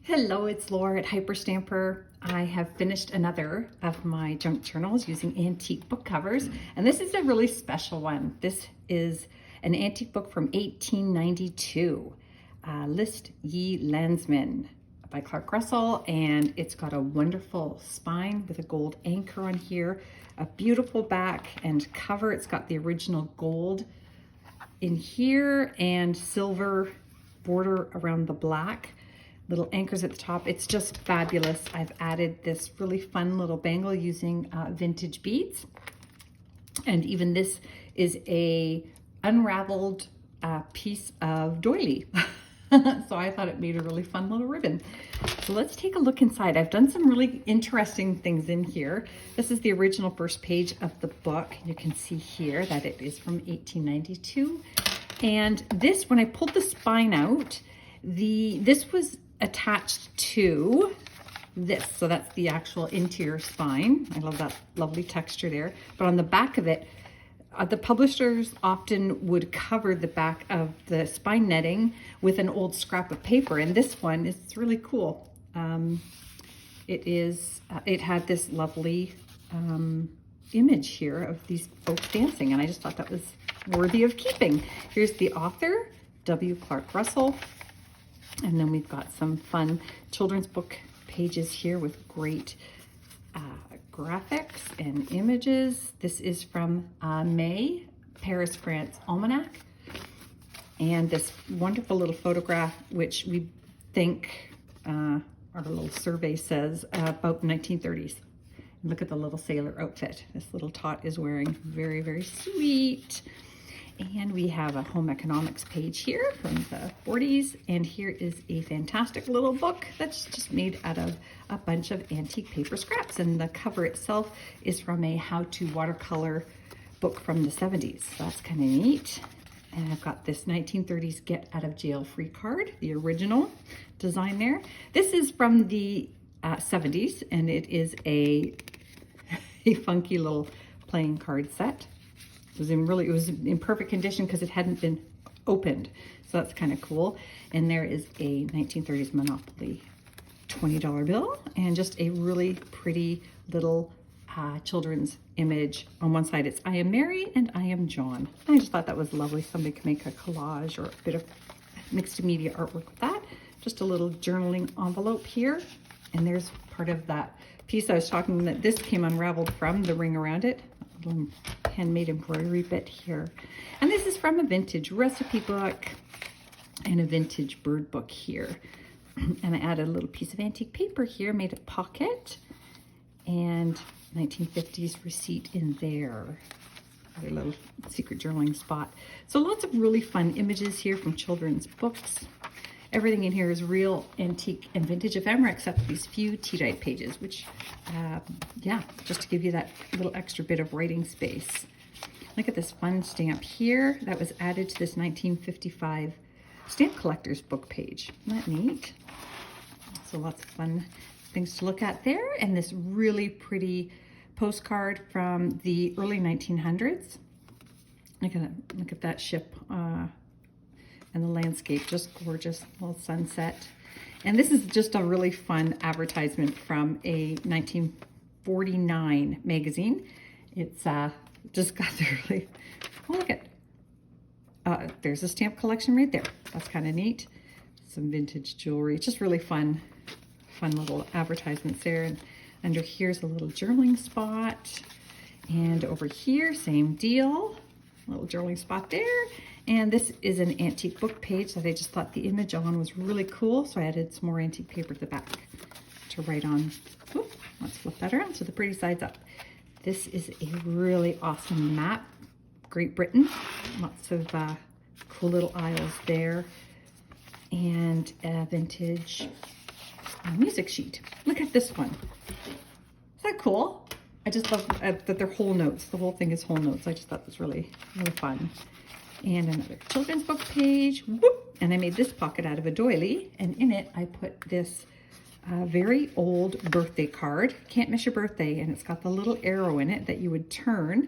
Hello, it's Laura at Hyperstamper. I have finished another of my junk journals using antique book covers, and this is a really special one. This is an antique book from 1892, List Ye Landsmen by Clark Russell, and it's got a wonderful spine with a gold anchor on here, a beautiful back and cover. It's got the original gold in here and silver border around the black. Little anchors at the top. It's just fabulous. I've added this really fun little bangle using vintage beads. And even this is a unraveled piece of doily. So I thought it made a really fun little ribbon. So let's take a look inside. I've done some really interesting things in here. This is the original first page of the book. You can see here that it is from 1892. And this, when I pulled the spine out, this was attached to this. So that's the actual interior spine. I love that lovely texture there. But on the back of it, the publishers often would cover the back of the spine netting with an old scrap of paper. And this one is really cool. It had this lovely image here of these folks dancing. And I just thought that was worthy of keeping. Here's the author, W. Clark Russell. And then we've got some fun children's book pages here with great graphics and images. This is from May, Paris, France Almanac. And this wonderful little photograph, which we think our little survey says about 1930s. Look at the little sailor outfit this little tot is wearing. Very, very sweet. And we have a home economics page here from the 40s. And here is a fantastic little book that's just made out of a bunch of antique paper scraps. And the cover itself is from a how-to watercolor book from the 70s. So that's kind of neat. And I've got this 1930s get out of jail free card, the original design there. This is from the 70s, and it is a funky little playing card set. It was in perfect condition because it hadn't been opened. So that's kind of cool. And there is a 1930s Monopoly $20 bill and just a really pretty little children's image. On one side, it's I am Mary and I am John. I just thought that was lovely. Somebody could make a collage or a bit of mixed media artwork with that. Just a little journaling envelope here. And there's part of that piece I was talking that this came unraveled from, the ring around it. A little handmade embroidery bit here. And this is from a vintage recipe book and a vintage bird book here. And I added a little piece of antique paper here, made a pocket, and 1950s receipt in there. A little secret journaling spot. So lots of really fun images here from children's books. Everything in here is real antique and vintage ephemera except these few tea-dyed pages, which, yeah, just to give you that little extra bit of writing space. Look at this fun stamp here that was added to this 1955 stamp collector's book page. Isn't that neat? So lots of fun things to look at there. And this really pretty postcard from the early 1900s. Look at that ship. And the landscape, just gorgeous, little sunset. And this is just a really fun advertisement from a 1949 magazine. It's just got the really, oh, look at, there's a stamp collection right there. That's kind of neat. Some vintage jewelry, just really fun little advertisements there. And under here's a little journaling spot. And over here, same deal, a little journaling spot there. And this is an antique book page that I just thought the image on was really cool. So I added some more antique paper at the back to write on. Oop, let's flip that around so the pretty side's up. This is a really awesome map. Great Britain. Lots of cool little isles there. And a vintage music sheet. Look at this one. Is that cool? I just love that they're whole notes. The whole thing is whole notes. I just thought it was really, really fun. And another children's book page. Whoop. And I made this pocket out of a doily. And in it, I put this very old birthday card. Can't miss your birthday. And it's got the little arrow in it that you would turn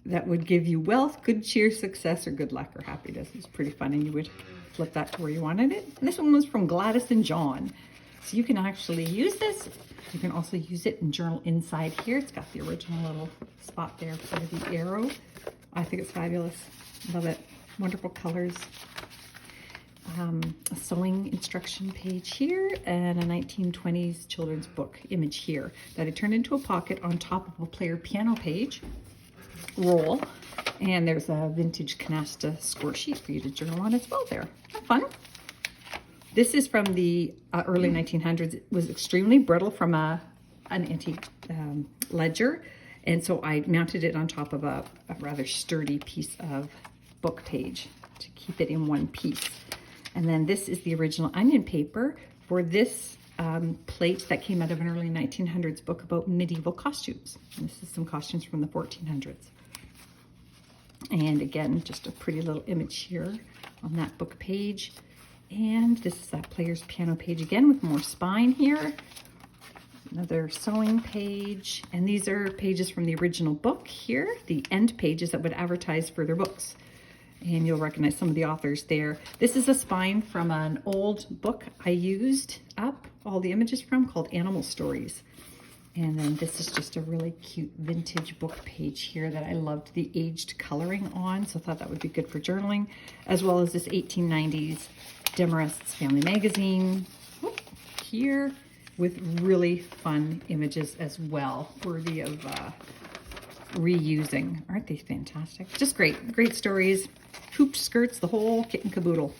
that would give you wealth, good cheer, success, or good luck or happiness. It's pretty fun, and you would flip that to where you wanted it. And this one was from Gladys and John. So you can actually use this. You can also use it in journal inside here. It's got the original little spot there for the arrow. I think it's fabulous. Love it. Wonderful colors. A sewing instruction page here, and a 1920s children's book image here that I turned into a pocket on top of a player piano page roll. And there's a vintage canasta score sheet for you to journal on as well there. Have fun. This is from the early 1900s. It was extremely brittle from an antique ledger. And so I mounted it on top of a rather sturdy piece of book page to keep it in one piece. And then this is the original onion paper for this plate that came out of an early 1900s book about medieval costumes. And this is some costumes from the 1400s. And again, just a pretty little image here on that book page. And this is that player's piano page again with more spine here. Another sewing page. And these are pages from the original book here, the end pages that would advertise further books. And you'll recognize some of the authors there. This is a spine from an old book I used up all the images from called Animal Stories. And then this is just a really cute vintage book page here that I loved the aged coloring on. So I thought that would be good for journaling, as well as this 1890s Demarest's Family Magazine here with really fun images as well, worthy of reusing. Aren't they fantastic? Just great, great stories. Hooped skirts, the whole kit and caboodle.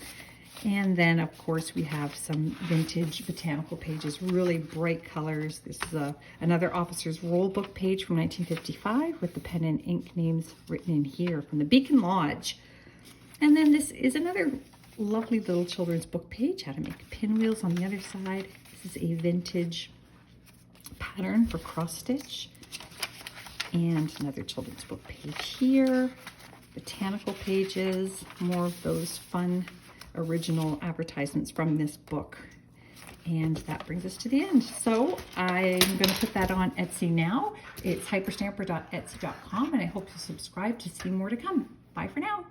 And then, of course, we have some vintage botanical pages, really bright colors. This is another officer's roll book page from 1955 with the pen and ink names written in here from the Beacon Lodge. And then this is another lovely little children's book page, how to make pinwheels on the other side. This is a vintage pattern for cross stitch. And another children's book page here. Botanical pages, more of those fun original advertisements from this book. And that brings us to the end. So I'm going to put that on Etsy now. It's hyperstamper.etsy.com, and I hope you subscribe to see more to come. Bye for now.